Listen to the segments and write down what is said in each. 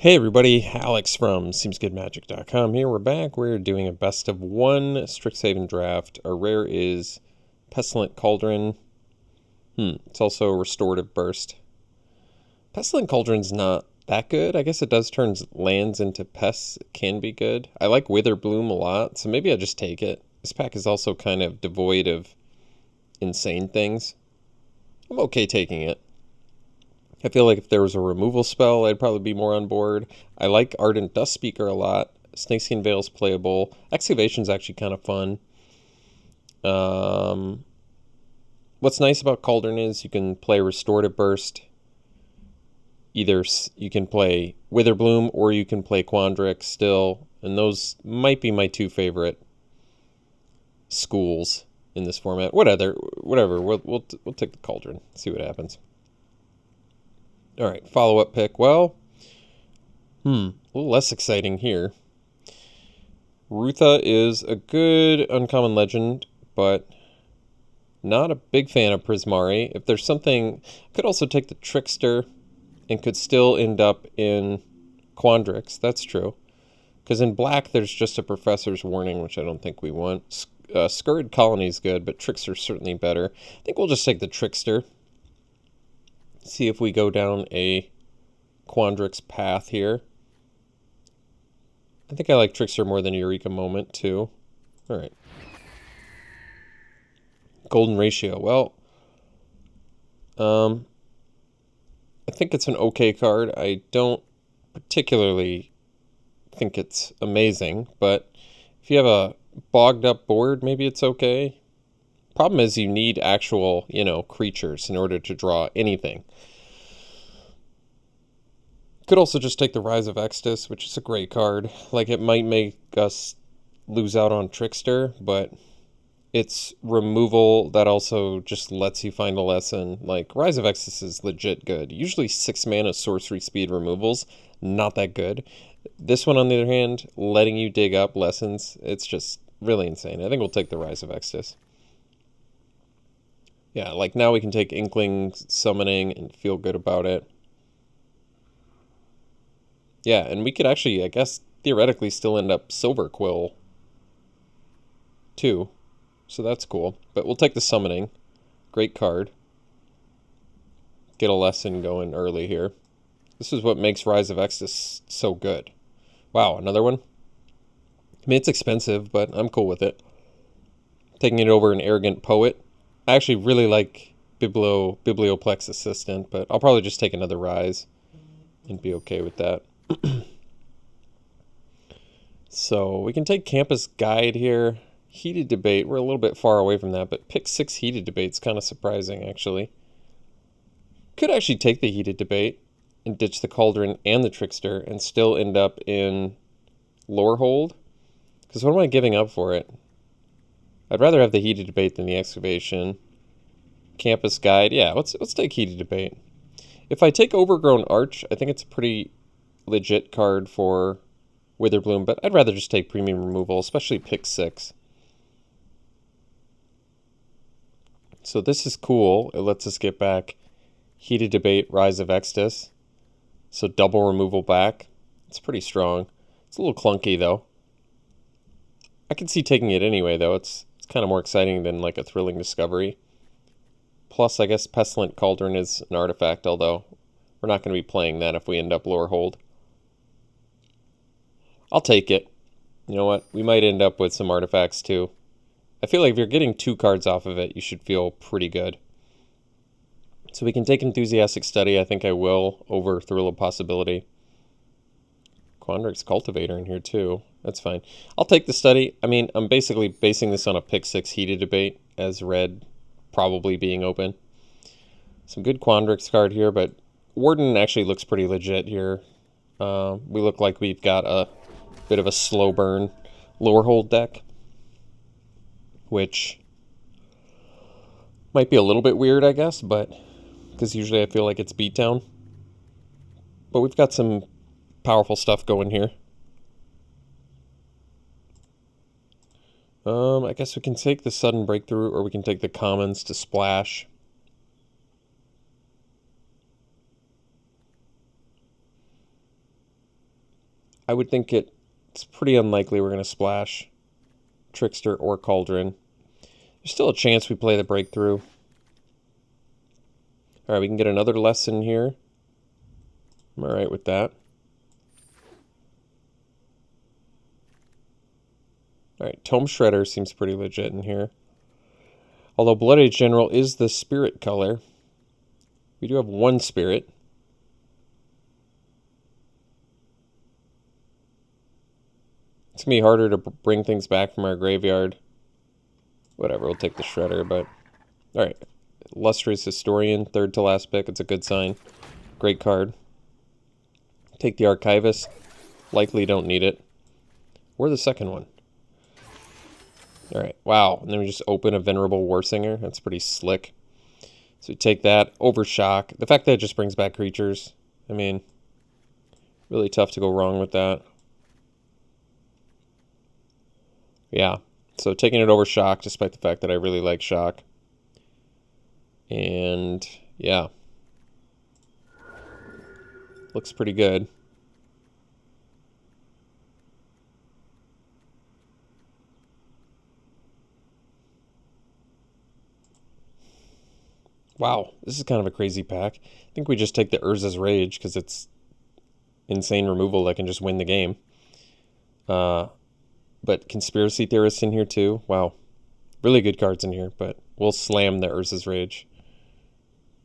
Hey everybody, Alex from SeemsGoodMagic.com here. We're back. We're doing a best of one Strixhaven draft. Our rare is Pestilent Cauldron. It's also Restorative Burst. Pestilent Cauldron's not that good. I guess it does turn lands into pests. It can be good. I like Witherbloom a lot, so maybe I'll just take it. This pack is also kind of devoid of insane things. I'm okay taking it. I feel like if there was a removal spell, I'd probably be more on board. I like Ardent Dust Speaker a lot. Snakeskin Veil's playable. Excavation's actually kind of fun. What's nice about Cauldron is you can play Restorative Burst. Either you can play Witherbloom or you can play Quandrix still. And those might be my two favorite schools in this format. Whatever. We'll take the Cauldron. See what happens. All right, follow-up pick. Well, a little less exciting here. Rutha is a good uncommon legend, but not a big fan of Prismari. If there's something, could also take the Trickster and could still end up in Quandrix. That's true. Because in black, there's just a Professor's Warning, which I don't think we want. Scurrid Colony's good, but Trickster's certainly better. I think we'll just take the Trickster. See if we go down a Quandrix path here. I think I like Trickster more than Eureka Moment, too. All right. Golden Ratio. Well, I think it's an okay card. I don't particularly think it's amazing, but if you have a bogged up board, maybe it's okay. Problem is you need actual, creatures in order to draw anything. Could also just take the Rise of Extus, which is a great card. Like, it might make us lose out on Trickster, but it's removal that also just lets you find a lesson. Like, Rise of Extus is legit good. Usually 6 mana sorcery speed removals, not that good. This one, on the other hand, letting you dig up lessons, it's just really insane. I think we'll take the Rise of Extus. Yeah, like now we can take Inkling Summoning and feel good about it. Yeah, and we could actually, I guess, theoretically still end up Silver Quill, too. So that's cool. But we'll take the Summoning. Great card. Get a lesson going early here. This is what makes Rise of Extus so good. Wow, another one? I mean, it's expensive, but I'm cool with it. Taking it over an Arrogant Poet. I actually really like Biblioplex Assistant, but I'll probably just take another Rise and be okay with that. So we can take Campus Guide here. Heated Debate, we're a little bit far away from that, but pick 6 Heated Debate's kind of surprising, actually. Could actually take the Heated Debate and ditch the Cauldron and the Trickster and still end up in Lorehold. Because what am I giving up for it? I'd rather have the Heated Debate than the Excavation. Campus Guide. Yeah, let's take Heated Debate. If I take Overgrown Arch, I think it's a pretty legit card for Witherbloom, but I'd rather just take Premium Removal, especially pick 6. So this is cool. It lets us get back Heated Debate, Rise of Extus. So double removal back. It's pretty strong. It's a little clunky, though. I can see taking it anyway, though. It's kind of more exciting than like a Thrilling Discovery. Plus, I guess Pestilent Cauldron is an artifact, although we're not going to be playing that if we end up Lorehold. I'll take it. You know what? We might end up with some artifacts, too. I feel like if you're getting 2 cards off of it, you should feel pretty good. So we can take Enthusiastic Study. I think I will, over Thrill of Possibility. Quandrix Cultivator in here, too. That's fine. I'll take the Study. I mean, I'm basically basing this on a pick 6 Heated Debate, as red probably being open. Some good Quandrix card here, but Warden actually looks pretty legit here. We look like we've got a bit of a slow burn Lorehold deck, which might be a little bit weird, I guess, but because usually I feel like it's beatdown. But we've got some powerful stuff going here. I guess we can take the Sudden Breakthrough, or we can take the commons to splash. I would think it's pretty unlikely we're going to splash Trickster or Cauldron. There's still a chance we play the Breakthrough. All right, we can get another lesson here. I'm all right with that. All right, Tome Shredder seems pretty legit in here. Although Blood Age General is the spirit color, we do have one spirit. It's going to be harder to bring things back from our graveyard. Whatever, we'll take the Shredder, but... Alright, Illustrious Historian, third to last pick. It's a good sign. Great card. Take the Archivist. Likely don't need it. Or the second one. Alright, wow. And then we just open a Venerable Warsinger. That's pretty slick. So we take that. Overshock. The fact that it just brings back creatures. I mean, really tough to go wrong with that. Yeah. So taking it over Shock, despite the fact that I really like Shock. And, yeah. Looks pretty good. Wow, this is kind of a crazy pack. I think we just take the Urza's Rage, because it's insane removal that can just win the game. But Conspiracy Theorist in here too. Wow. Really good cards in here, but we'll slam the Urza's Rage.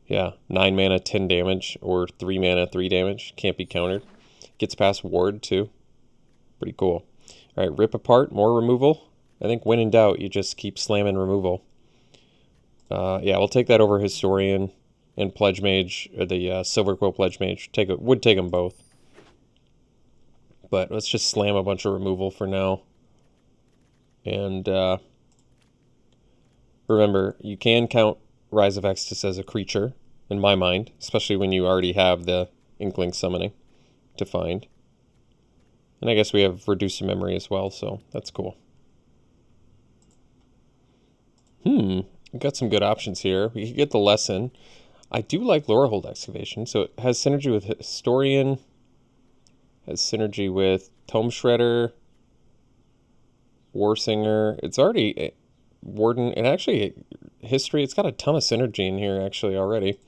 Yeah, 9 mana, 10 damage, or 3 mana, 3 damage. Can't be countered. Gets past Ward too. Pretty cool. Alright, Rip Apart, more removal. I think when in doubt, you just keep slamming removal. Yeah, we'll take that over Historian and Pledge Mage, or the Silver Quill Pledge Mage. Would take them both. But let's just slam a bunch of removal for now. And remember, you can count Rise of Extus as a creature, in my mind, especially when you already have the Inkling Summoning to find. And I guess we have Reduced to Memory as well, so that's cool. We've got some good options here. We could get the Lesson. I do like Lorehold Excavation, so it has synergy with Historian, has synergy with Tome Shredder, Warsinger. It's already Warden, and actually History. It's got a ton of synergy in here actually already.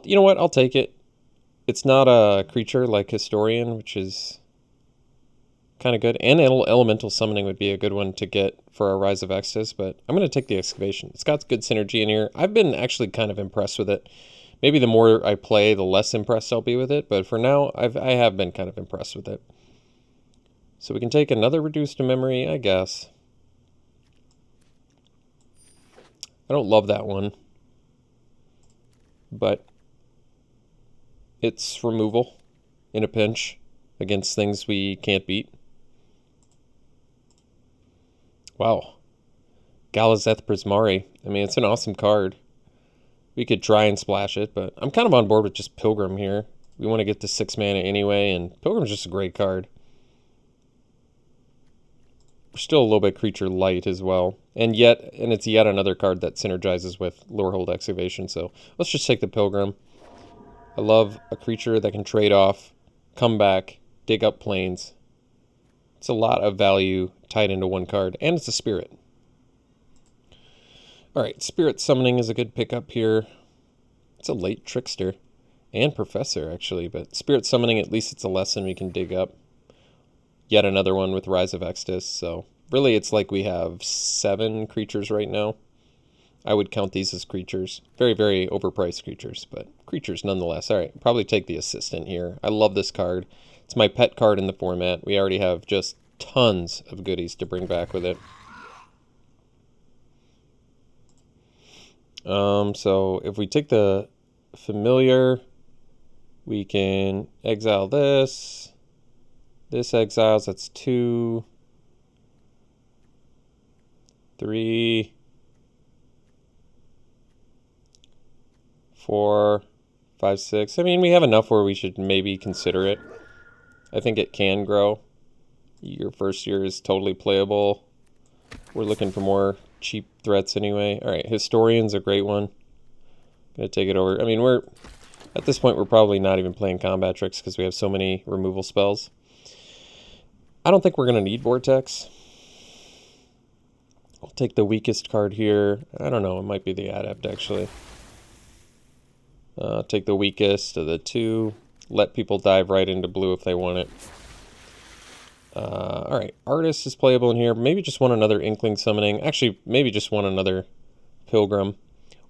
You know what? I'll take it. It's not a creature like Historian, which is kind of good. And Elemental Summoning would be a good one to get for our Rise of Extus, but I'm going to take the Excavation. It's got good synergy in here. I've been actually kind of impressed with it. Maybe the more I play, the less impressed I'll be with it, but for now, I have been kind of impressed with it. So we can take another Reduced to Memory, I guess. I don't love that one, but it's removal in a pinch against things we can't beat. Wow. Galazeth Prismari. I mean, it's an awesome card. We could try and splash it, but I'm kind of on board with just Pilgrim here. We want to get to 6 mana anyway, and Pilgrim's just a great card. We're still a little bit creature light as well. And it's yet another card that synergizes with Lorehold Excavation, so let's just take the Pilgrim. I love a creature that can trade off, come back, dig up planes. It's a lot of value tied into one card, and it's a spirit. Alright, Spirit Summoning is a good pickup here. It's a late Trickster and Professor, actually, but Spirit Summoning, at least it's a lesson we can dig up. Yet another one with Rise of Extus, so really it's like we have 7 creatures right now. I would count these as creatures. Very, very overpriced creatures, but creatures nonetheless. Alright, probably take the Assistant here. I love this card. It's my pet card in the format. We already have just tons of goodies to bring back with it. So if we take the Familiar, we can exile this. This exiles, that's 2, 3, 4, 5, 6. I mean, we have enough where we should maybe consider it. I think it can grow. Your first year is totally playable. We're looking for more cheap threats anyway. Alright, Historian's a great one. Gonna take it over. I mean, at this point, we're probably not even playing combat tricks because we have so many removal spells. I don't think we're going to need Vortex. I'll take the weakest card here. I don't know. It might be the Adept, actually. Take the weakest of the two. Let people dive right into blue if they want it. All right. Artist is playable in here. Maybe just want another Inkling Summoning. Actually, maybe just want another Pilgrim.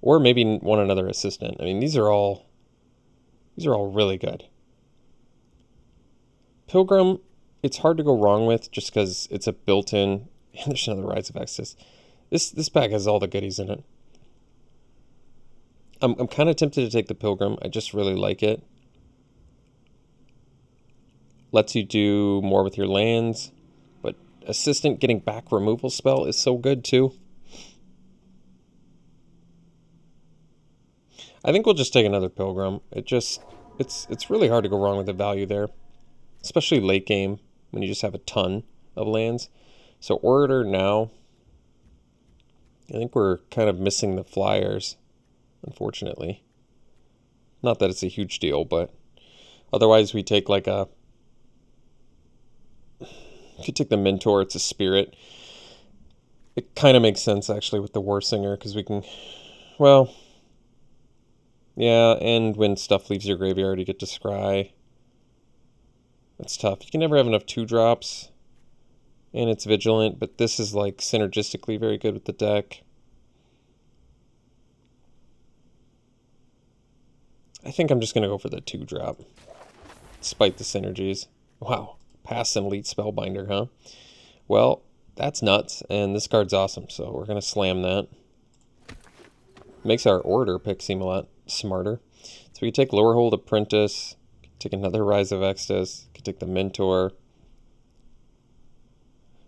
Or maybe want another Assistant. I mean, these are all really good. Pilgrim, it's hard to go wrong with just because it's a built-in. And there's another Rise of Exodus. This pack has all the goodies in it. I'm kind of tempted to take the Pilgrim. I just really like it. Lets you do more with your lands. But Assistant getting back removal spell is so good too. I think we'll just take another Pilgrim. It's really hard to go wrong with the value there. Especially late game when you just have a ton of lands. So Orator now. I think we're kind of missing the flyers, unfortunately. Not that it's a huge deal, but otherwise we take like a... Could take the Mentor, it's a spirit. It kind of makes sense actually with the Warsinger because we can... Well... Yeah, and when stuff leaves your graveyard you get to scry. That's tough. You can never have enough 2-drops. And it's vigilant, but this is like synergistically very good with the deck. I think I'm just going to go for the 2-drop. Despite the synergies. Wow. Pass and Elite Spellbinder, huh? Well, that's nuts, and this card's awesome, so we're going to slam that. Makes our order pick seem a lot smarter. So we can take Lorehold Apprentice, take another Rise of Exodus, can take the Mentor.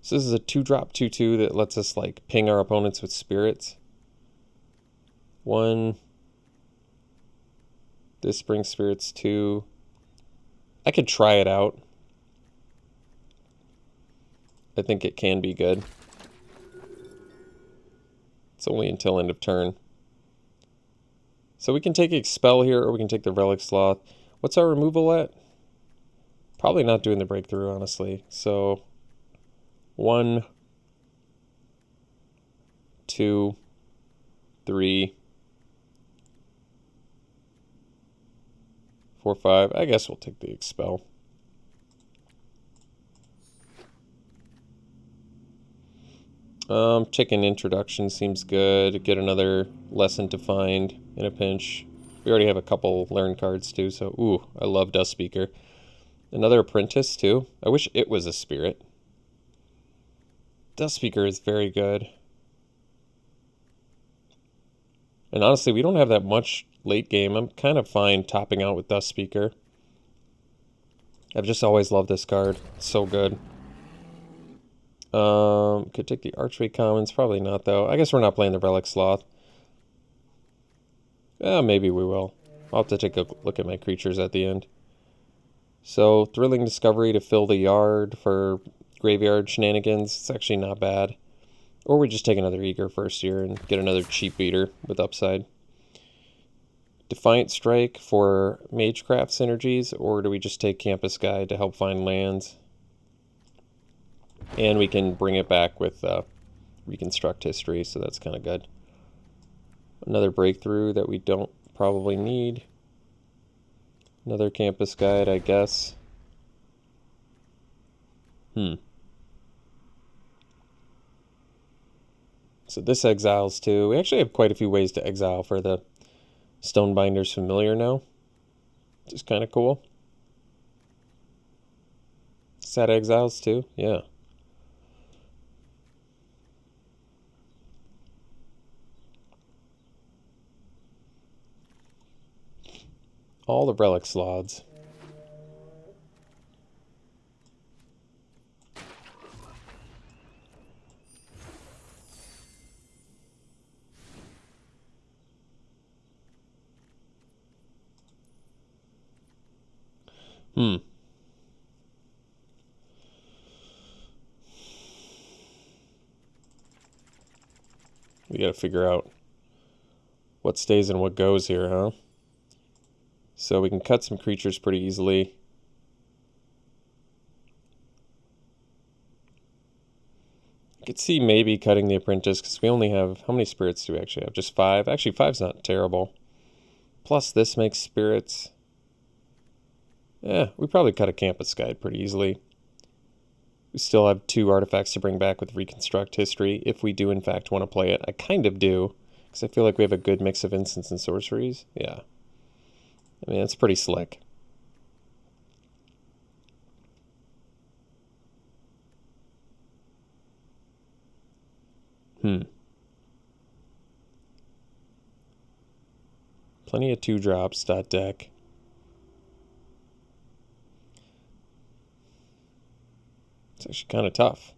So this is a 2-drop 2/2 that lets us like ping our opponents with spirits. 1. This brings spirits 2. I could try it out. I think it can be good. It's only until end of turn. So we can take Expel here, or we can take the Relic Sloth. What's our removal at? Probably not doing the breakthrough, honestly. So 1, 2, 3, 4, 5. I guess we'll take the Expel. Chicken Introduction seems good. Get another Lesson to Find in a pinch. We already have a couple learn cards too, so ooh, I love Dust Speaker. Another Apprentice too. I wish it was a spirit. Dust Speaker is very good. And honestly, we don't have that much late game. I'm kind of fine topping out with Dust Speaker. I've just always loved this card. It's so good. Could take the Archway Commons. Probably not, though. I guess we're not playing the Relic Sloth. Maybe we will. I'll have to take a look at my creatures at the end. So, Thrilling Discovery to fill the yard for graveyard shenanigans. It's actually not bad. Or we just take another Eager first year and get another cheap beater with upside. Defiant Strike for Magecraft synergies, or do we just take Campus Guide to help find lands? And we can bring it back with Reconstruct History, so that's kind of good. Another Breakthrough that we don't probably need. Another Campus Guide, I guess. So this exiles too. We actually have quite a few ways to exile for the Stonebinder's Familiar now. Which is kind of cool. Set exiles too, yeah. All the Relic Sloths. We gotta figure out what stays and what goes here, huh? So we can cut some creatures pretty easily. Could see maybe cutting the Apprentice, because we only have... How many spirits do we actually have? Just 5? Actually, 5's not terrible. Plus, this makes spirits. Yeah, we probably cut a Campus Guide pretty easily. We still have 2 artifacts to bring back with Reconstruct History, if we do in fact want to play it. I kind of do, because I feel like we have a good mix of instants and sorceries. Yeah. I mean, it's pretty slick. Plenty of 2-drops, .deck. It's actually kind of tough.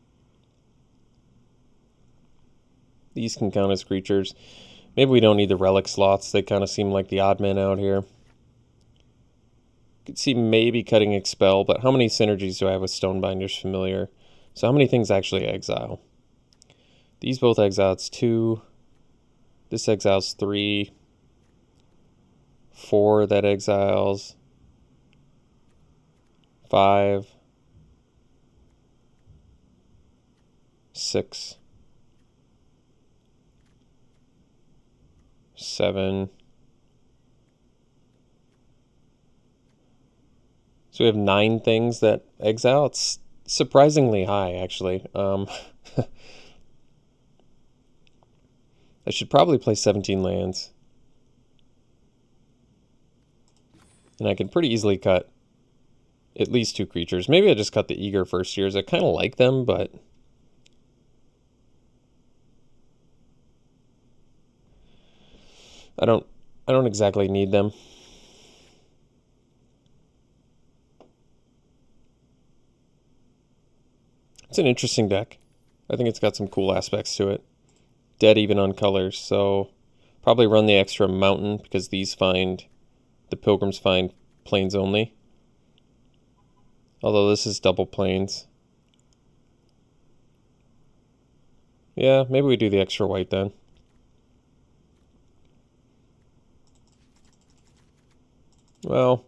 These can count as creatures. Maybe we don't need the relic slots. They kind of seem like the odd men out here. Could see maybe cutting Expel, but how many synergies do I have with Stonebinder's Familiar? So how many things actually exile? These both exile, it's 2. This exiles 3. 4 that exiles. 5. 6. 7. So we have 9 things that exile. It's surprisingly high, actually. I should probably play 17 lands. And I can pretty easily cut at least 2 creatures. Maybe I just cut the Eager First Years. I kind of like them, but... I don't exactly need them. It's an interesting deck. I think it's got some cool aspects to it. Dead even on colors, so probably run the extra mountain because these find, the Pilgrims find plains only. Although this is double plains. Yeah, maybe we do the extra white then. Well,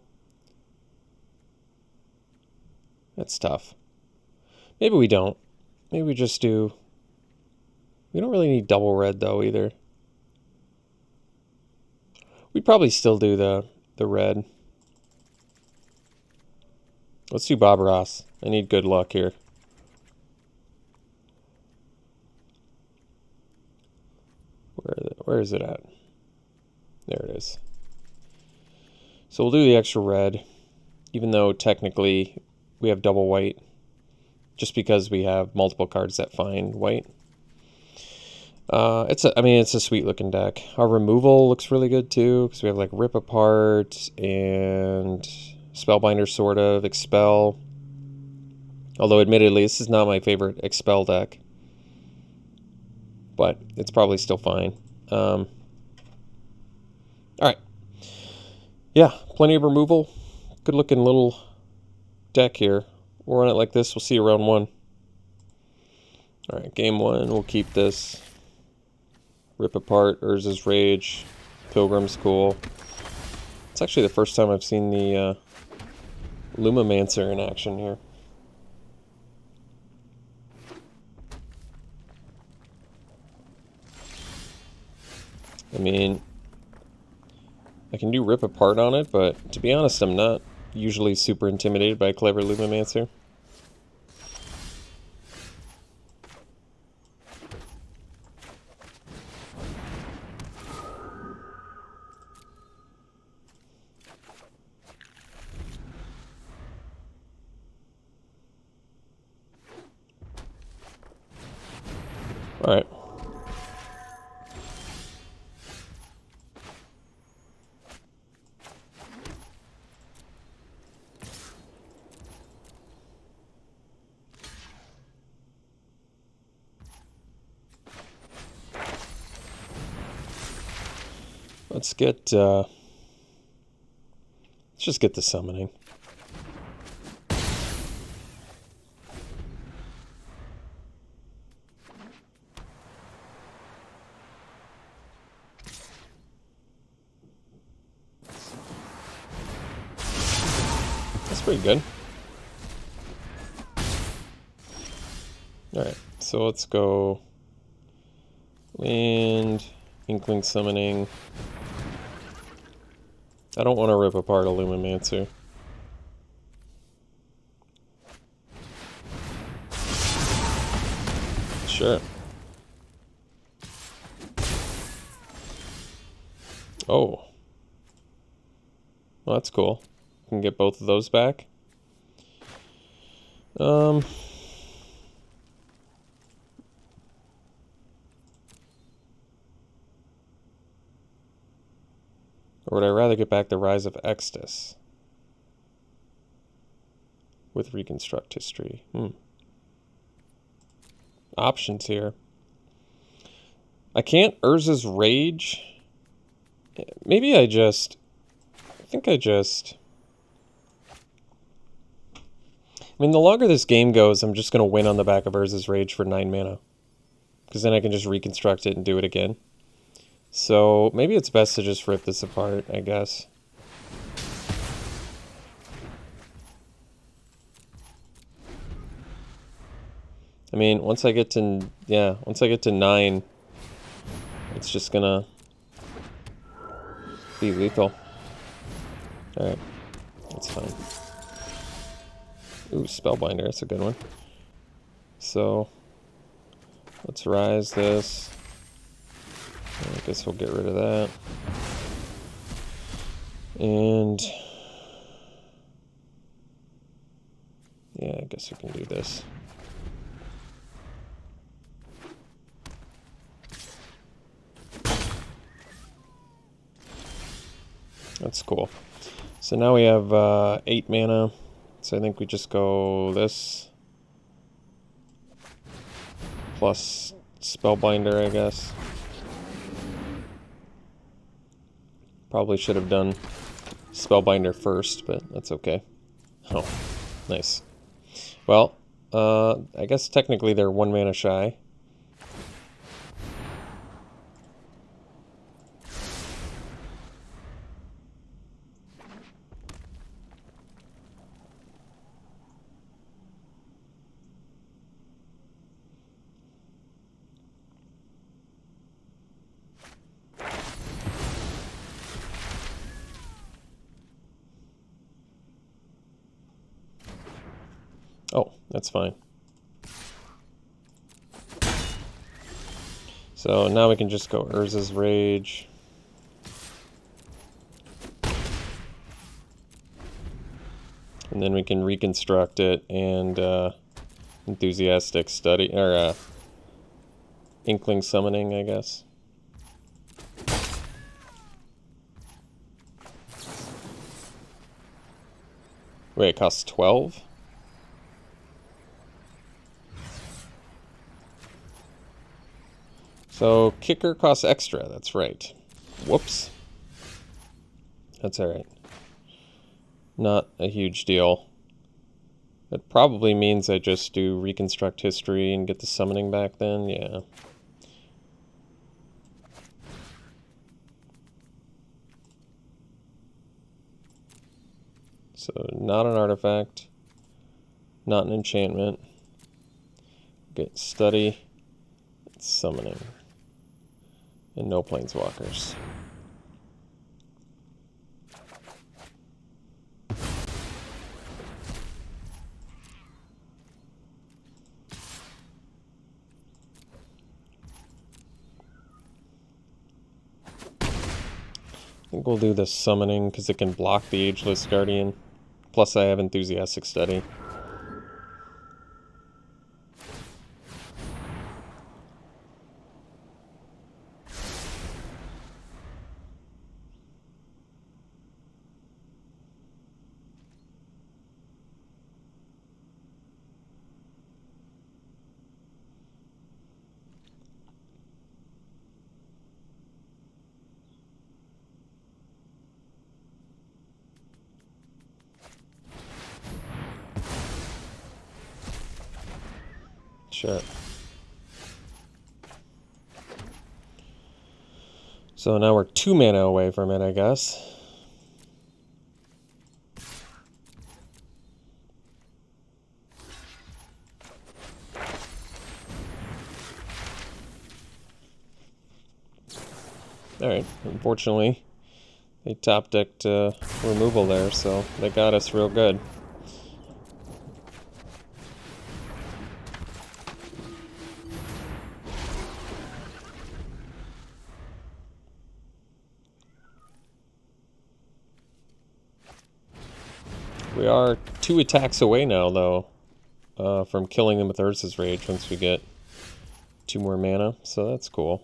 that's tough. Maybe we don't. Maybe we just do... We don't really need double red, though, either. We'd probably still do the red. Let's do Bob Ross. I need good luck here. Where is it at? There it is. So we'll do the extra red, even though technically we have double white, just because we have multiple cards that find white. It's a sweet looking deck. Our removal looks really good too, because we have like Rip Apart and Spellbinder, sort of Expel. Although admittedly, this is not my favorite Expel deck, but it's probably still fine. All right. Yeah, plenty of removal. Good looking little deck here. We'll run it like this. We'll see you round 1. All right, game 1. We'll keep this. Rip Apart, Urza's Rage, Pilgrim's cool. It's actually the first time I've seen the Lumamancer in action here. I mean, I can do Rip Apart on it, but to be honest, I'm not usually super intimidated by a clever Lumamancer. All right. Let's just get the summoning. That's pretty good. Alright, so let's go land, Inkling Summoning. I don't want to rip apart Illuminamancer. Sure. Oh. Well, that's cool. Can get both of those back. Or would I rather get back the Rise of Extus with Reconstruct History? Options here. I can't Urza's Rage. Maybe I think I mean, the longer this game goes, I'm just going to win on the back of Urza's Rage for 9 mana. Because then I can just reconstruct it and do it again. So maybe it's best to just rip this apart, I guess. I mean, once I get to 9, it's just gonna be lethal. Alright, that's fine. Ooh, Spellbinder, that's a good one. So, let's rise this. I guess we'll get rid of that. And yeah, I guess we can do this. That's cool. So now we have 8 mana. So I think we just go this. Plus Spellbinder, I guess. Probably should have done Spellbinder first, but that's okay. Oh, nice. Well, I guess technically they're 1 mana shy. Oh, that's fine. So now we can just go Urza's Rage. And then we can reconstruct it and Enthusiastic Study, or Inkling Summoning, I guess. Wait, it costs 12? So, Kicker costs extra, that's right. Whoops. That's alright. Not a huge deal. That probably means I just do Reconstruct History and get the summoning back then, yeah. So, not an artifact. Not an enchantment. Get Study. Summoning. And no planeswalkers. I think we'll do the summoning because it can block the Ageless Guardian. Plus I have Enthusiastic Study. Sure. So now we're 2 mana away from it, I guess. Alright, unfortunately, they top decked removal there, so they got us real good. We are 2 attacks away now, though, from killing them with Urza's Rage once we get 2 more mana, so that's cool.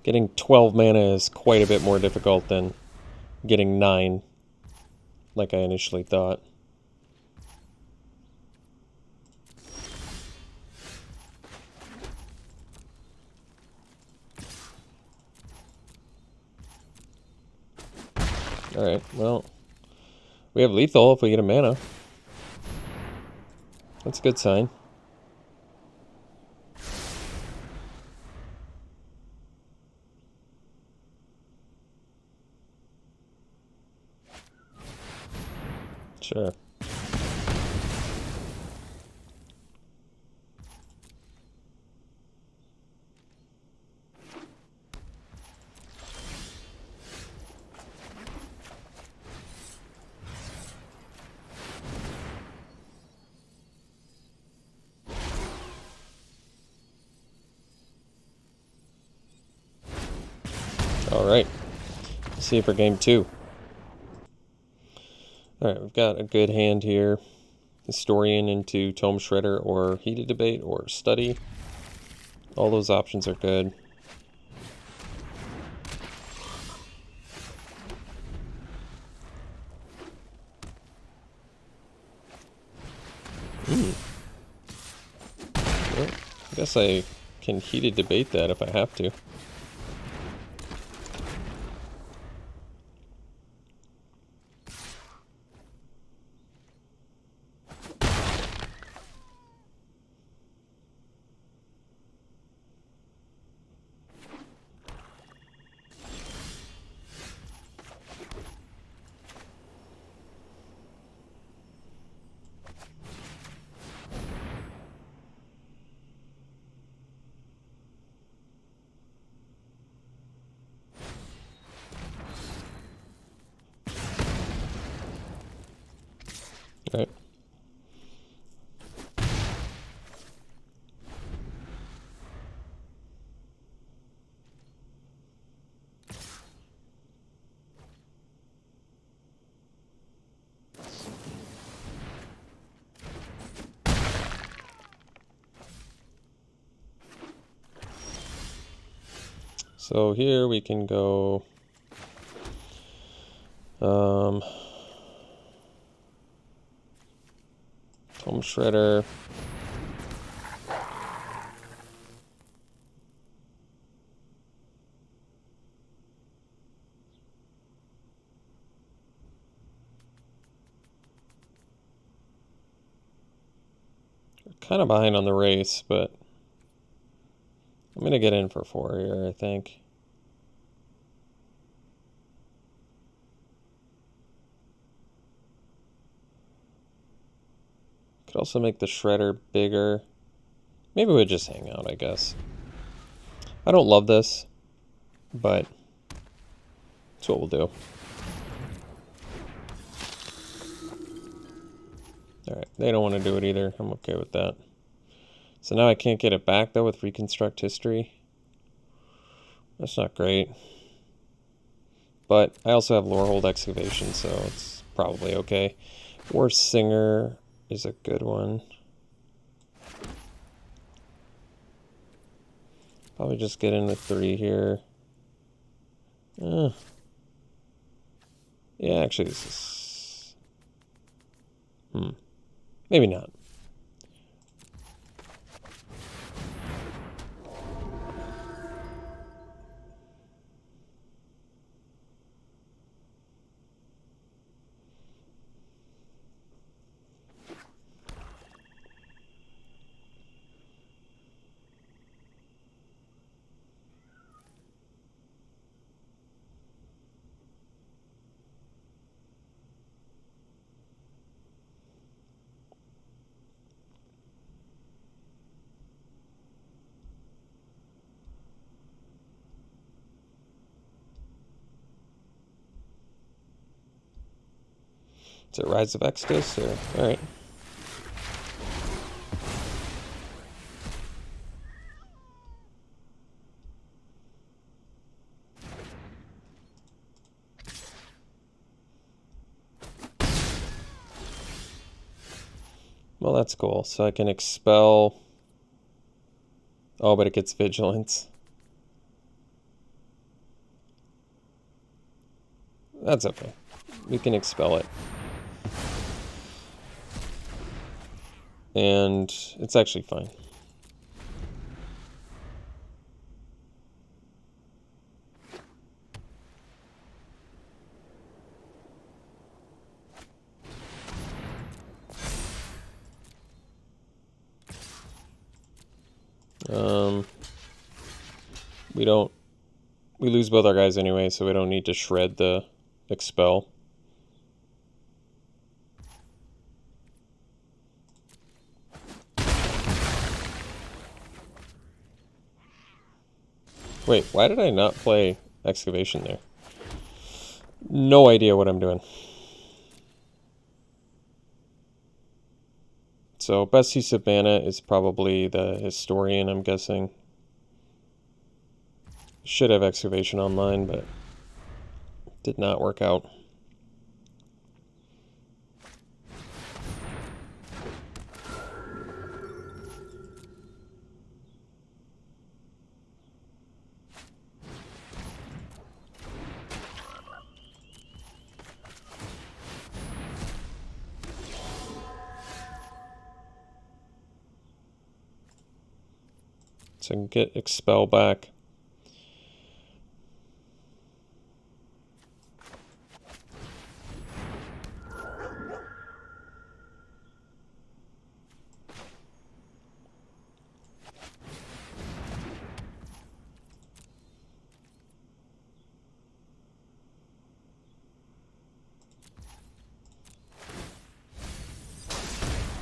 Getting 12 mana is quite a bit more difficult than getting 9, like I initially thought. Alright, well, we have lethal if we get a mana. That's a good sign. Sure. Alright. Let's see for game 2. Alright, we've got a good hand here. Historian into Tome Shredder or Heated Debate or Study. All those options are good. Well, I guess I can Heated Debate that if I have to. Right. So here we can go Tome Shredder. We're kind of behind on the race, but I'm going to get in for 4 here, I think. Could also make the Shredder bigger. Maybe we'll just hang out, I guess. I don't love this, but that's what we'll do. Alright, they don't want to do it either. I'm okay with that. So now I can't get it back, though, with Reconstruct History. That's not great. But I also have Lorehold Excavation, so it's probably okay. War Singer is a good one. Probably just get in the 3 here. Yeah, actually this is... Maybe not. Is it Rise of Exodus or alright. Well, that's cool. So I can expel. Oh, but it gets vigilance. That's okay. We can expel it. And it's actually fine. We lose both our guys anyway, so we don't need to shred the expel. Wait, why did I not play excavation there? No idea what I'm doing. So best use of mana is probably the historian, I'm guessing. Should have excavation online, but did not work out. So I can get expel back.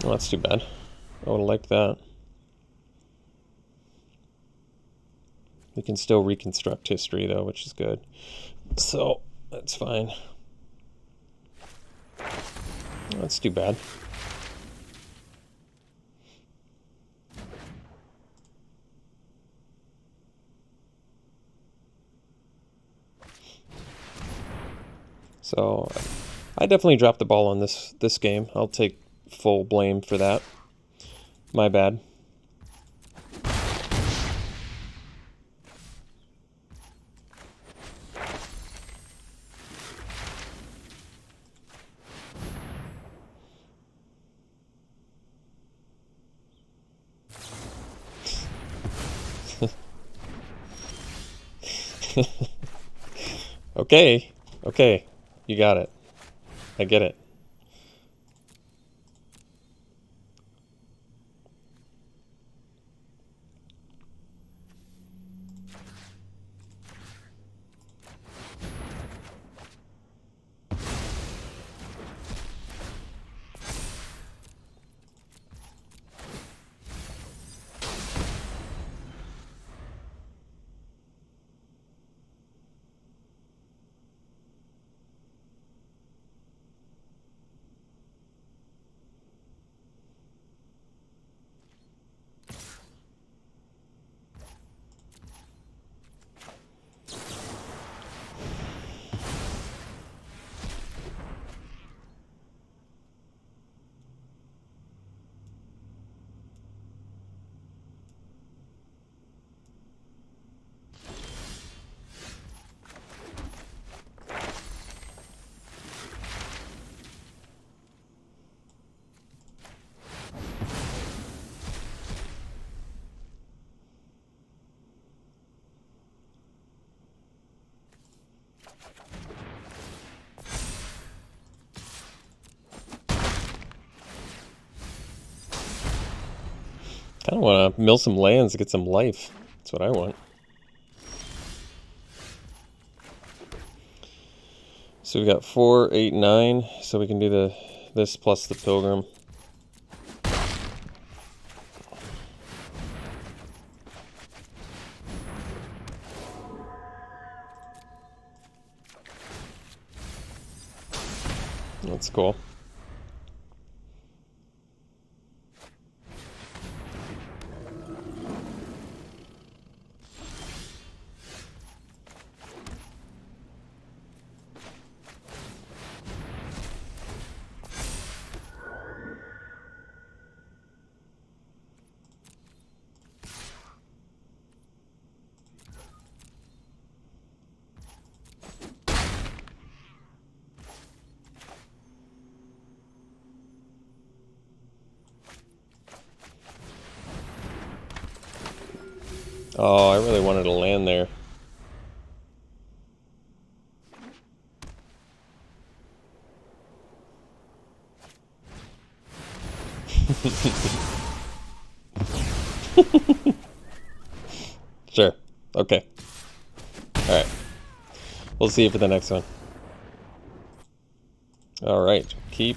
Oh, that's too bad. I would have liked that. We can still reconstruct history, though, which is good. So, that's fine. That's too bad. So, I definitely dropped the ball on this game. I'll take full blame for that. My bad. Okay, okay, you got it. I get it. Kind of want to mill some lands to get some life. That's what I want. So we got 4, 8, 9. So we can do this plus the pilgrim. That's cool. Oh, I really wanted to land there. Sure. Okay. Alright. We'll see you for the next one. Alright. Keep.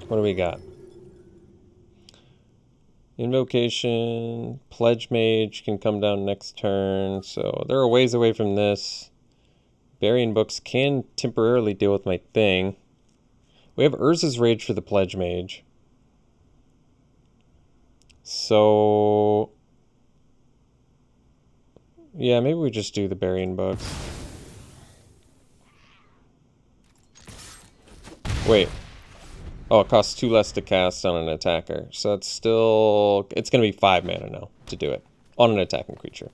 What do we got? Invocation, Pledge Mage can come down next turn, so they're a ways away from this. Burying Books can temporarily deal with my thing. We have Urza's Rage for the Pledge Mage. So... yeah, maybe we just do the Burying Books. Wait. Oh, it costs 2 less to cast on an attacker. So it's still... it's going to be 5 mana now to do it. On an attacking creature.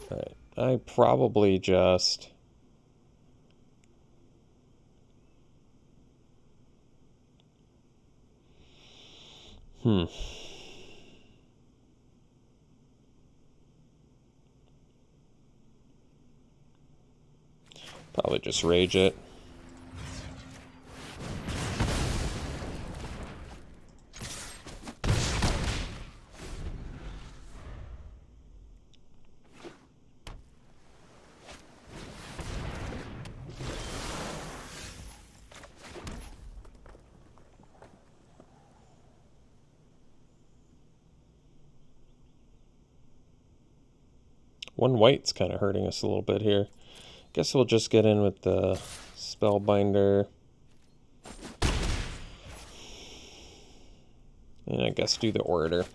Alright. I probably just... probably just rage it. One white's kind of hurting us a little bit here. Guess we'll just get in with the Spellbinder. And I guess do the Orator.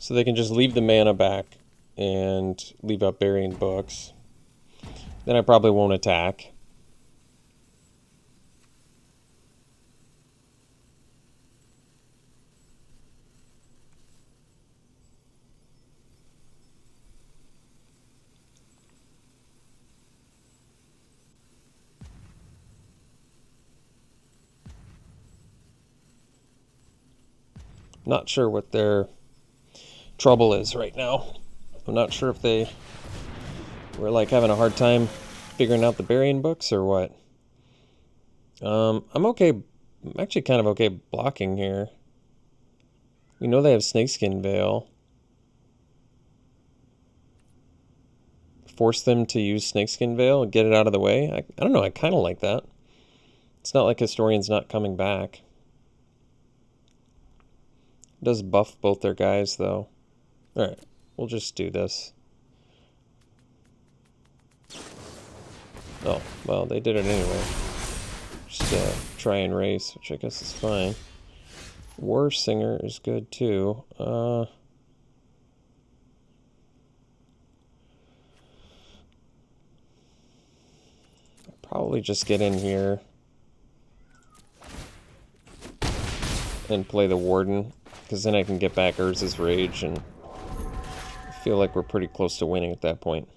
So they can just leave the mana back and leave up Burying Books. Then I probably won't attack. Not sure what their trouble is right now. I'm not sure if they were like having a hard time figuring out the Burying Books or what. I'm okay. I'm actually kind of okay blocking here. We know they have Snakeskin Veil. Force them to use Snakeskin Veil and get it out of the way. I don't know. I kind of like that. It's not like Historian's not coming back. It does buff both their guys, though. Alright, we'll just do this. Oh, well, they did it anyway. Just try and race, which I guess is fine. War Singer is good, too. I probably probably just get in here and play the Warden, because then I can get back Urza's Rage, and I feel like we're pretty close to winning at that point.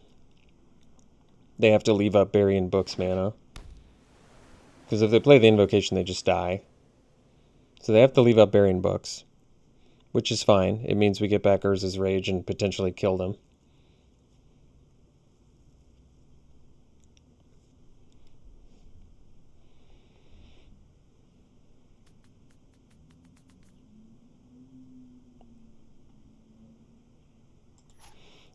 They have to leave up Burying Books mana, because if they play the Invocation, they just die. So they have to leave up Burying Books, which is fine. It means we get back Urza's Rage and potentially kill them.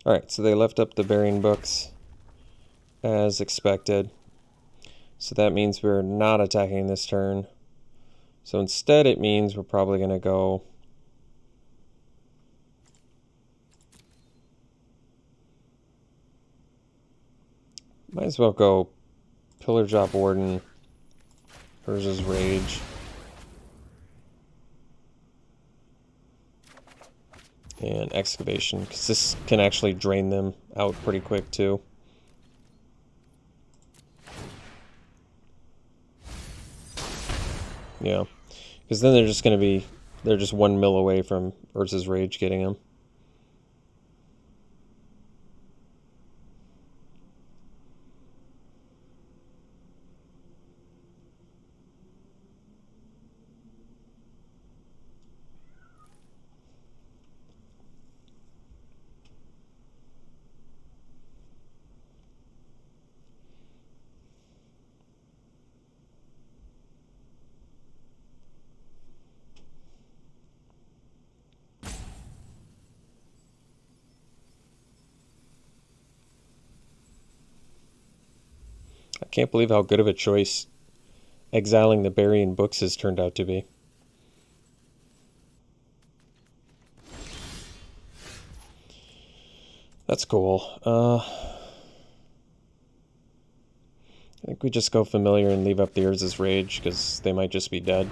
Alright, so they left up the Burying Books as expected. So that means we're not attacking this turn. So instead it means we're probably going to go might as well go Pillar Drop Warden, Urza's Rage, and Excavation, because this can actually drain them out pretty quick too. Yeah, because then they're just 1 mil away from Urza's Rage getting them. I can't believe how good of a choice exiling the Burying Books has turned out to be. That's cool. I think we just go Familiar and leave up the Urza's Rage, because they might just be dead.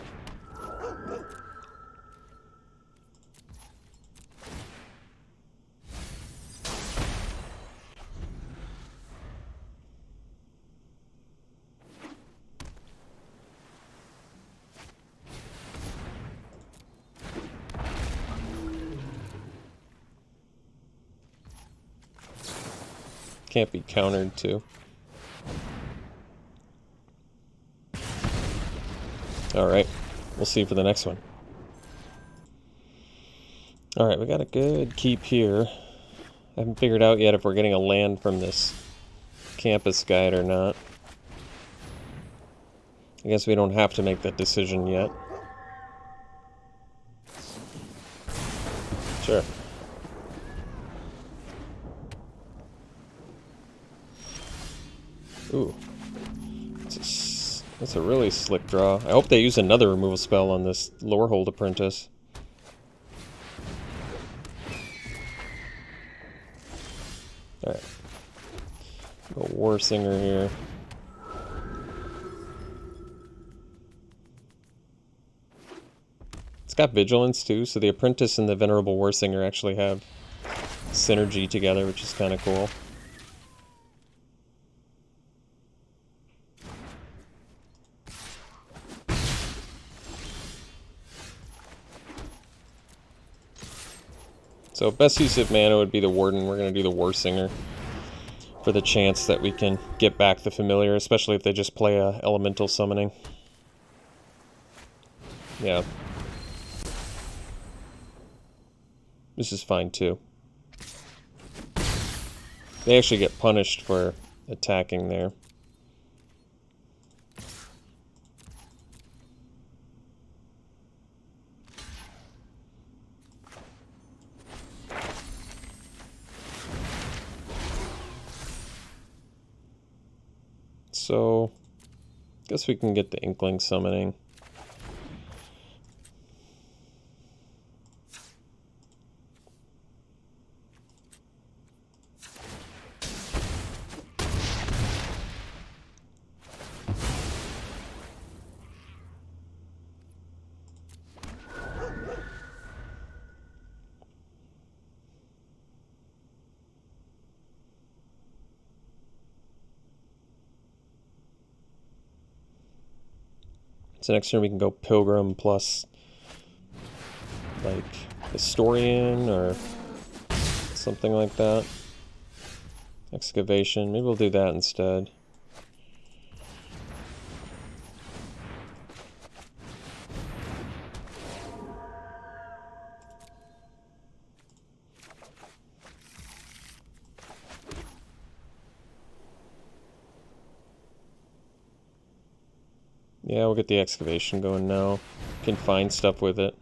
Can't be countered too. Alright, we'll see for the next one. Alright, we got a good keep here. I haven't figured out yet if we're getting a land from this campus guide or not. I guess we don't have to make that decision yet. Sure. Ooh. That's a really slick draw. I hope they use another removal spell on this Lorehold Apprentice. Alright. Go Warsinger here. It's got Vigilance too, so the Apprentice and the Venerable Warsinger actually have synergy together, which is kind of cool. So best use of mana would be the Warden. We're going to do the Warsinger for the chance that we can get back the Familiar, especially if they just play a Elemental Summoning. Yeah. This is fine too. They actually get punished for attacking there. So, guess we can get the Inkling Summoning. So next turn we can go Pilgrim plus, like, Historian or something like that. Excavation. Maybe we'll do that instead. Yeah, we'll get the excavation going now. Can find stuff with it.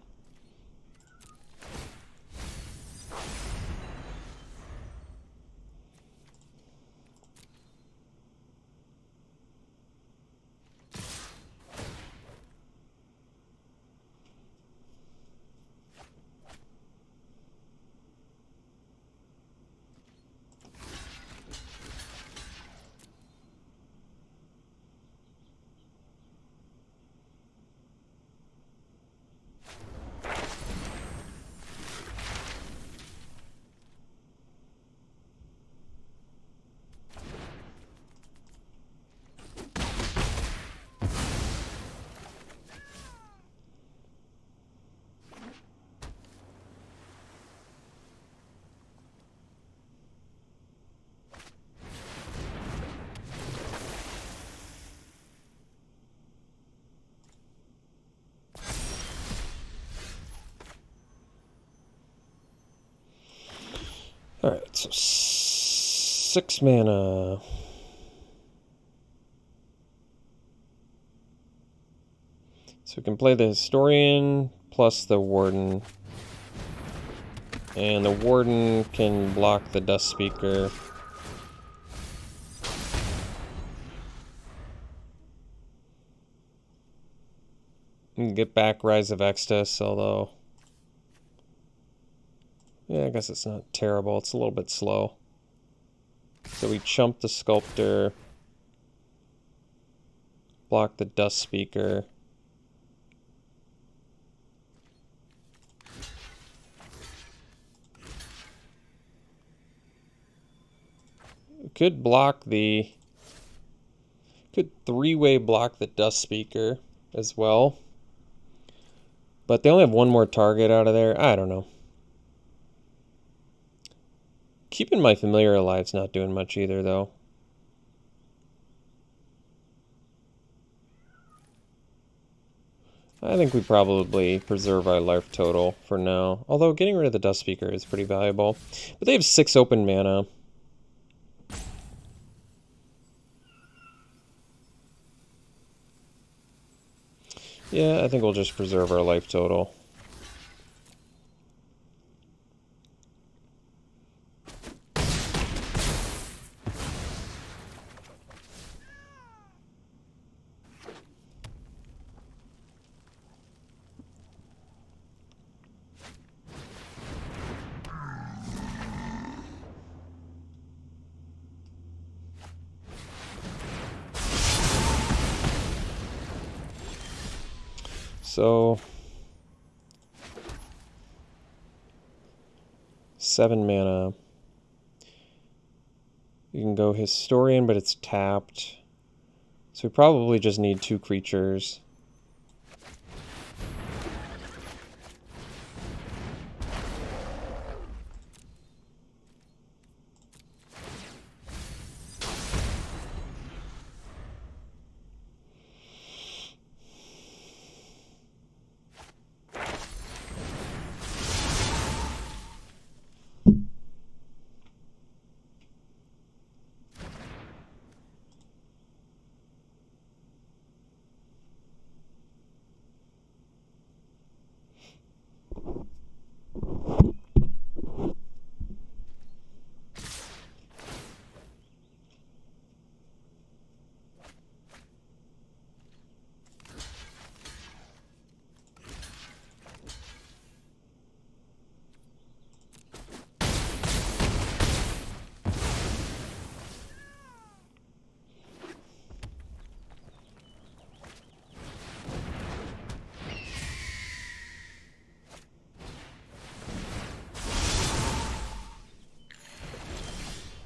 Alright, so 6 mana. So we can play the Historian plus the Warden. And the Warden can block the Dust Speaker. And get back Rise of Extus, although... yeah, I guess it's not terrible. It's a little bit slow. So we chump the Sculptor. Block the Dust Speaker. We could block the... could three-way block the Dust Speaker as well. But they only have one more target out of there. I don't know. Keeping my Familiar alive's not doing much either, though. I think we probably preserve our life total for now. Although getting rid of the Dust Speaker is pretty valuable. But they have 6 open mana. Yeah, I think we'll just preserve our life total. So 7 mana. You can go Historian, but it's tapped. So we probably just need 2 creatures.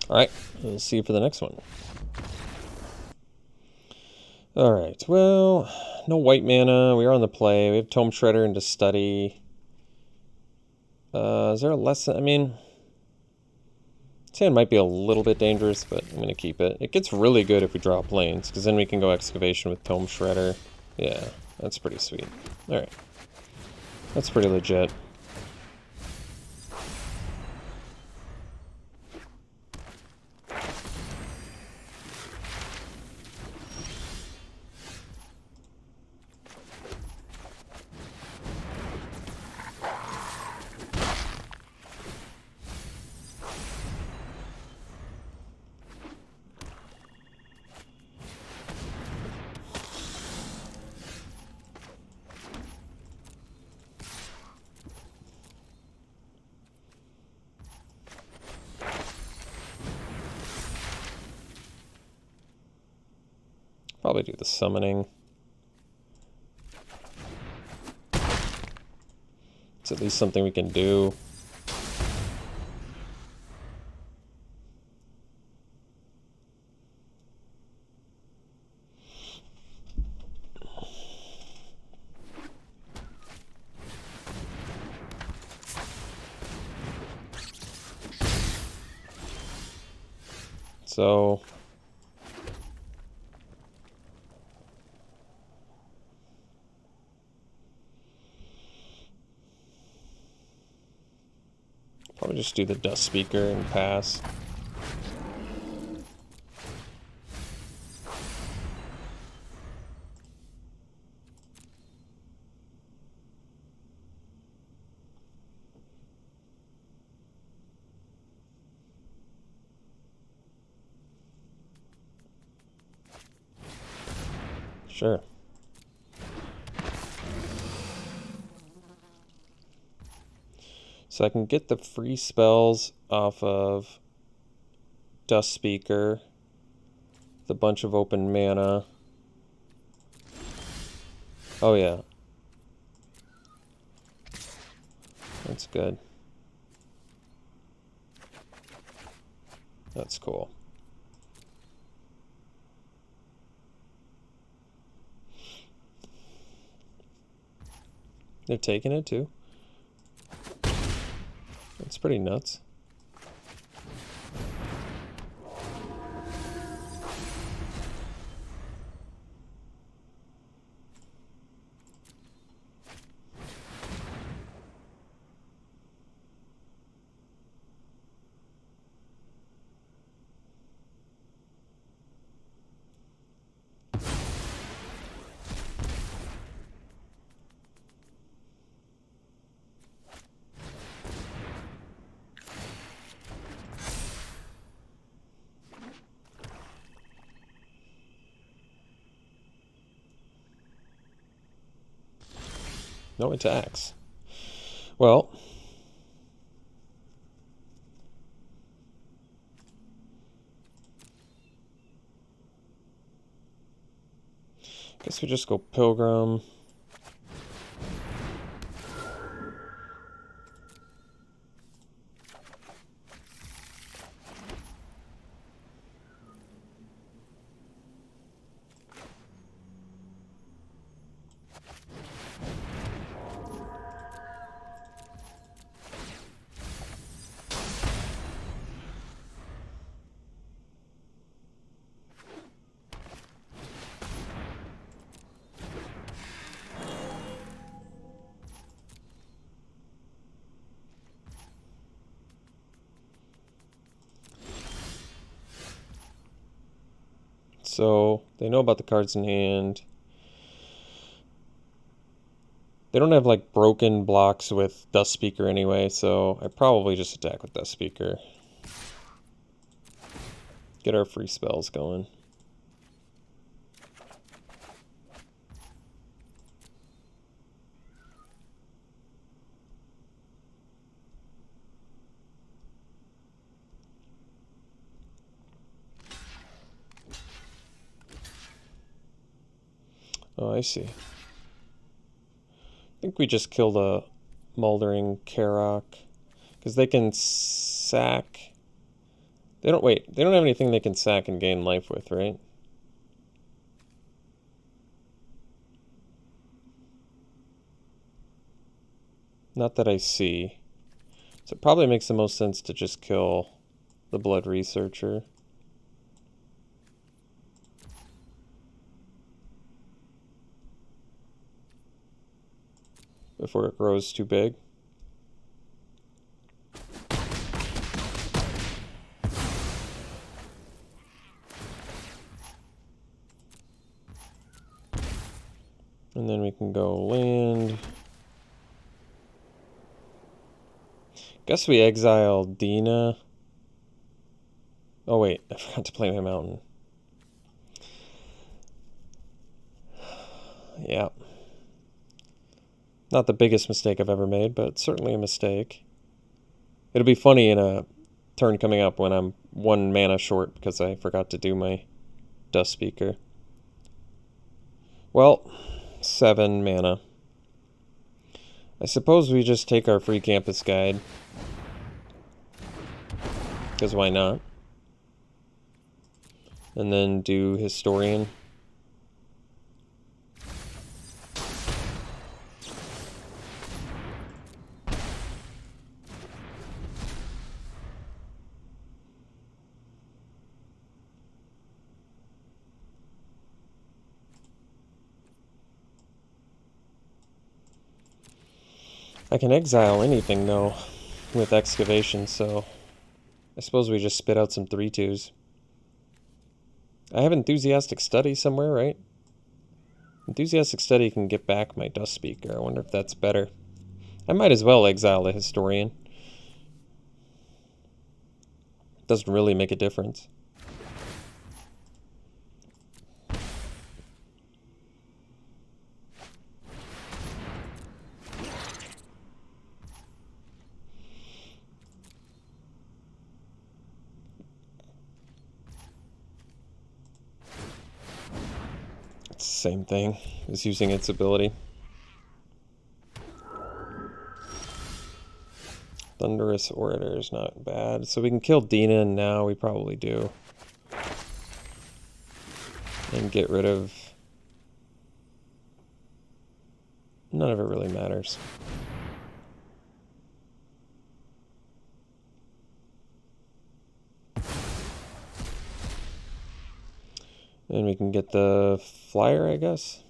Alright, we'll see you for the next one. Alright, well, no white mana. We are on the play. We have Tome Shredder into study. Is there a lesson? I mean, sand might be a little bit dangerous, but I'm going to keep it. It gets really good if we draw planes, because then we can go Excavation with Tome Shredder. Yeah, that's pretty sweet. Alright. That's pretty legit. Probably do the summoning. It's at least something we can do. So probably just do the Dust Speaker and pass. Sure. So I can get the free spells off of Dust Speaker, the bunch of open mana. Oh yeah. That's good. That's cool. They're taking it too. That's pretty nuts. No attacks. Well, guess we just go Pilgrim. So they know about the cards in hand. They don't have like broken blocks with Dust Speaker anyway, so I probably just attack with Dust Speaker. Get our free spells going. Oh, I see. I think we just killed a Moldering Karok. Because they can sack... They don't have anything they can sack and gain life with, right? Not that I see. So it probably makes the most sense to just kill the Blood Researcher. Before it grows too big. And then we can go land. Guess we exile Dina. Oh wait, I forgot to play my mountain. Yeah. Not the biggest mistake I've ever made, but certainly a mistake. It'll be funny in a turn coming up when I'm 1 mana short because I forgot to do my Dust Speaker. Well, 7 mana. I suppose we just take our free campus guide. Because why not? And then do Historian. I can exile anything though with Excavation, so I suppose we just spit out some 3/2s. I have Enthusiastic Study somewhere, right? Enthusiastic Study can get back my Dust Speaker. I wonder if that's better. I might as well exile the Historian. Doesn't really make a difference. It's the same thing as using its ability. Thunderous Orator is not bad. So we can kill Dina now. We probably do. And get rid of... None of it really matters. And we can get the flyer, I guess.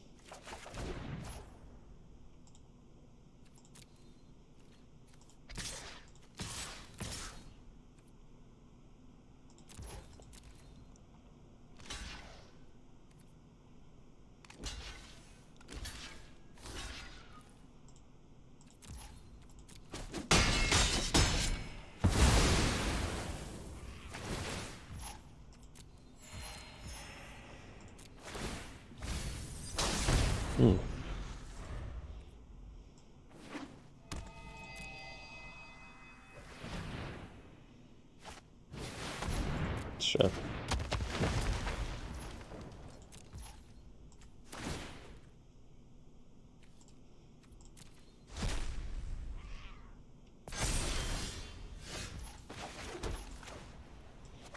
Sure.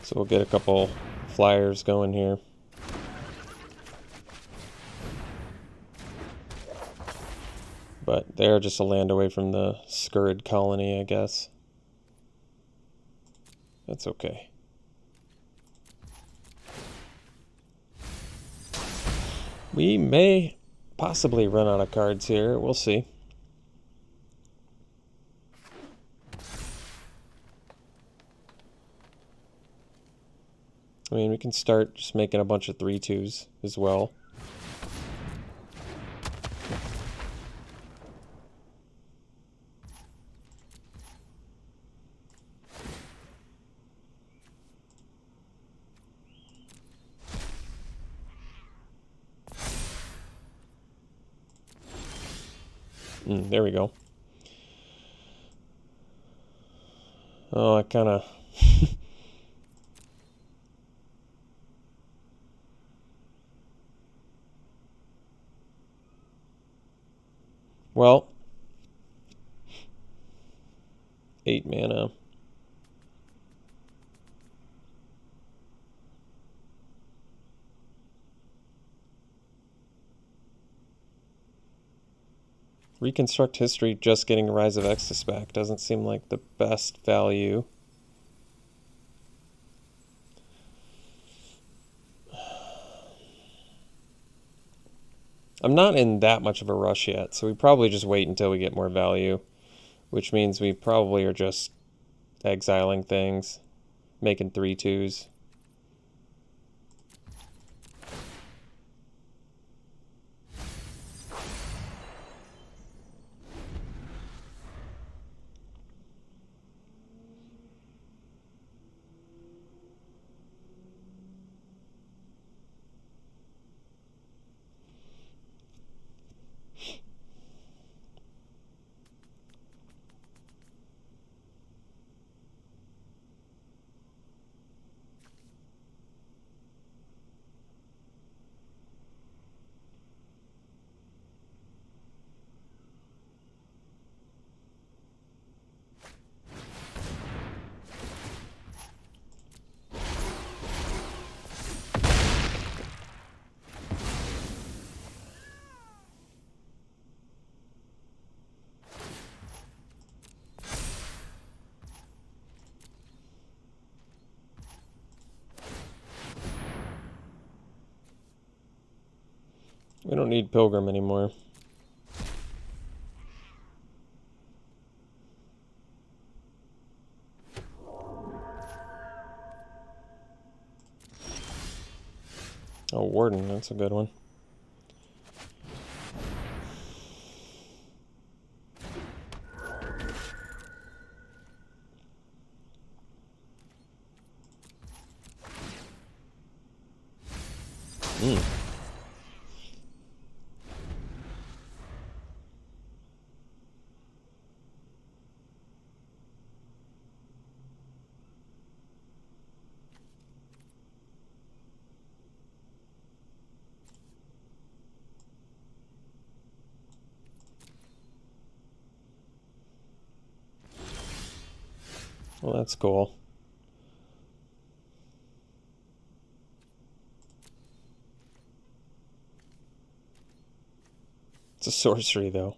So we'll get a couple flyers going here. But they're just a land away from the Scurrid colony, I guess. That's okay. We may possibly run out of cards here. We'll see. I mean, we can start just making a bunch of 3/2s as well. There we go. Oh, I kind of... Well, 8 mana. Reconstruct history just getting Rise of Exodus back doesn't seem like the best value. I'm not in that much of a rush yet, so we probably just wait until we get more value, which means we probably are just exiling things, making 3/2s. We don't need Pilgrim anymore. Oh, Warden, that's a good one. Well, that's cool. It's a sorcery, though.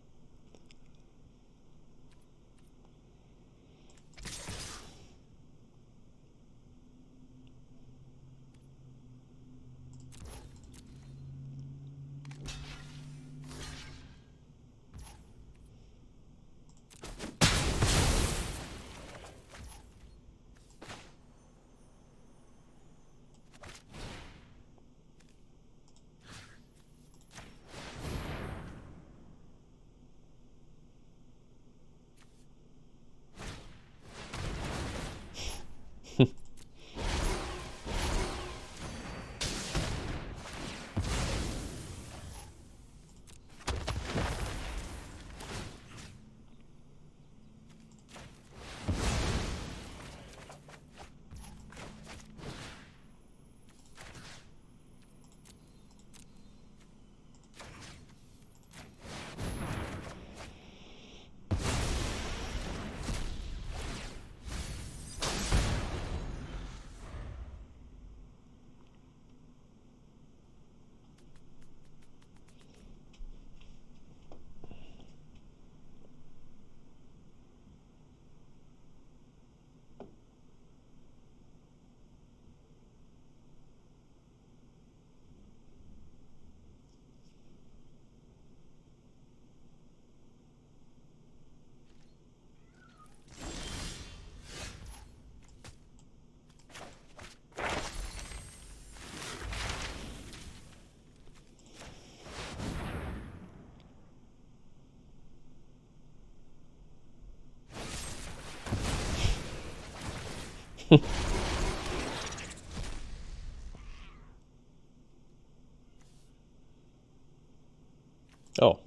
Oh,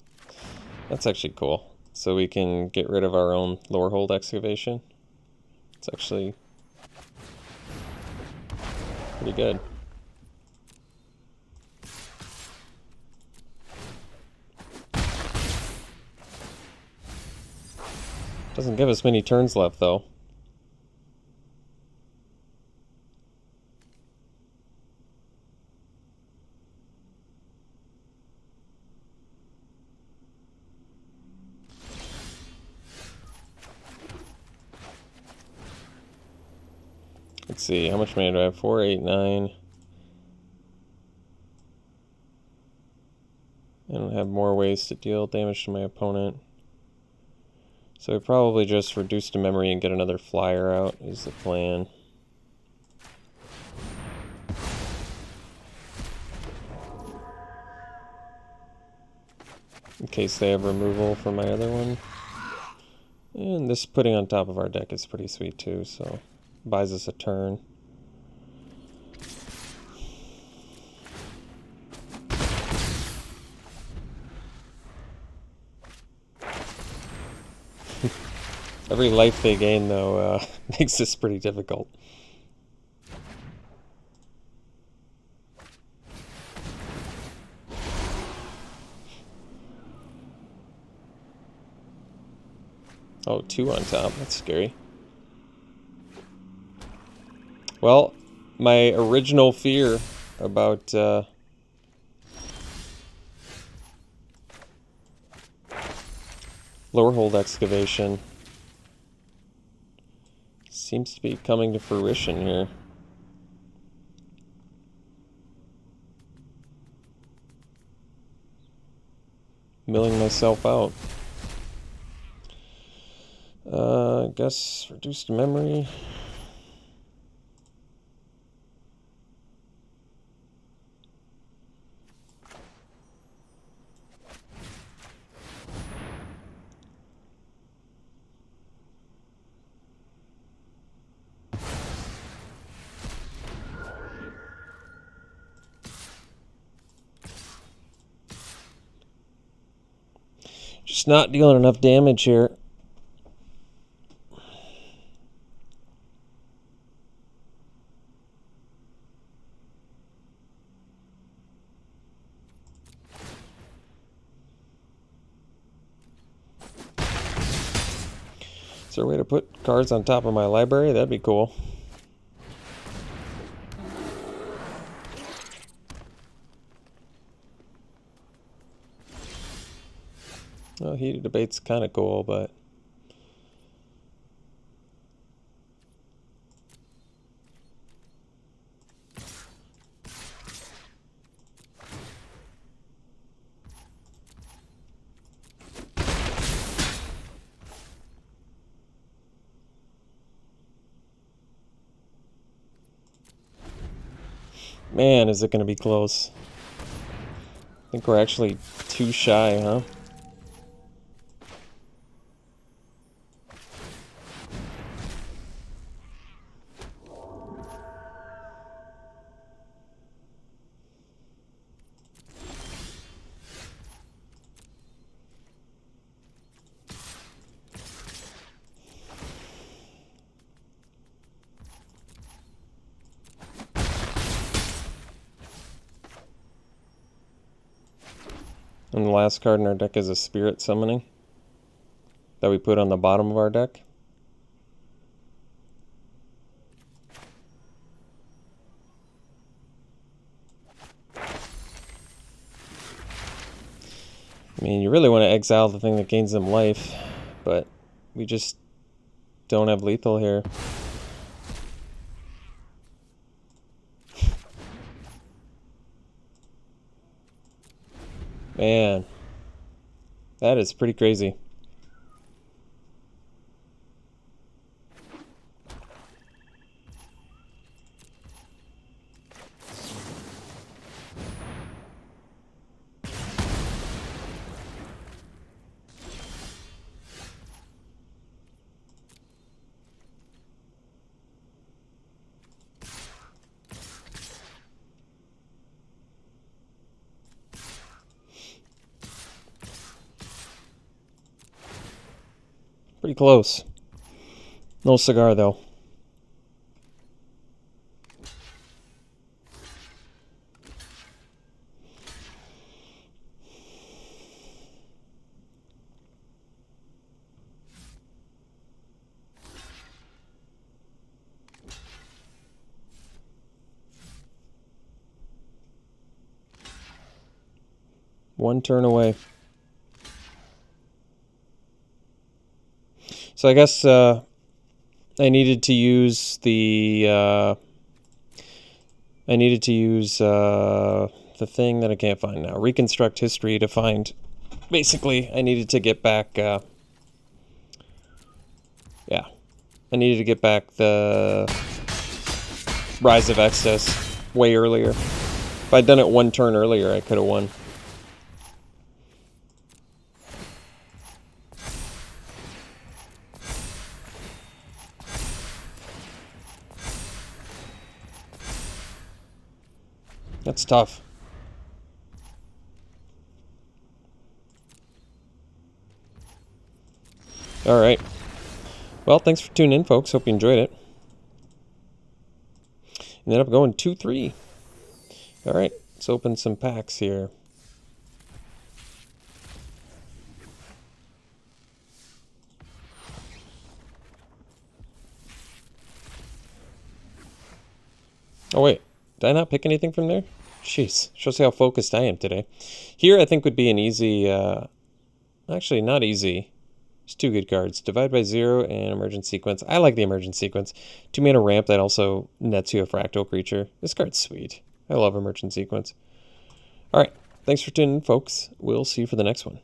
that's actually cool. So we can get rid of our own Lorehold excavation. It's actually pretty good. Doesn't give us many turns left, though. Let's see, how much mana do I have? 4, 8, 9. And I have more ways to deal damage to my opponent. So I probably just reduce to memory and get another flyer out is the plan. In case they have removal for my other one. And this putting on top of our deck is pretty sweet too, so buys us a turn. Every life they gain, though, makes this pretty difficult. Oh, 2 on top. That's scary. Well, my original fear about Lorehold excavation seems to be coming to fruition here. Milling myself out. I guess reduced memory. Just not dealing enough damage here. Is there a way to put cards on top of my library? That'd be cool. Well, heated debate's kind of cool, but man, is it going to be close. I think we're actually too shy, huh? And the last card in our deck is a Spirit Summoning that we put on the bottom of our deck. I mean, you really want to exile the thing that gains them life, but we just don't have lethal here. Man, that is pretty crazy. Pretty close. No cigar, though. One turn away. So I guess I needed to use the the thing that I can't find now. Reconstruct history to find. Basically, I needed to get back. Yeah, I needed to get back the Rise of Excess way earlier. If I'd done it one turn earlier, I could have won. That's tough. All right. Well, thanks for tuning in, folks. Hope you enjoyed it. Ended up going 2-3. All right. Let's open some packs here. Oh, wait. Did I not pick anything from there? Jeez. Shows you how focused I am today. Here, I think, would be an easy... actually, not easy. There's two good cards. Divide by Zero and Emergent Sequence. I like the Emergent Sequence. 2-mana ramp that also nets you a fractal creature. This card's sweet. I love Emergent Sequence. All right. Thanks for tuning in, folks. We'll see you for the next one.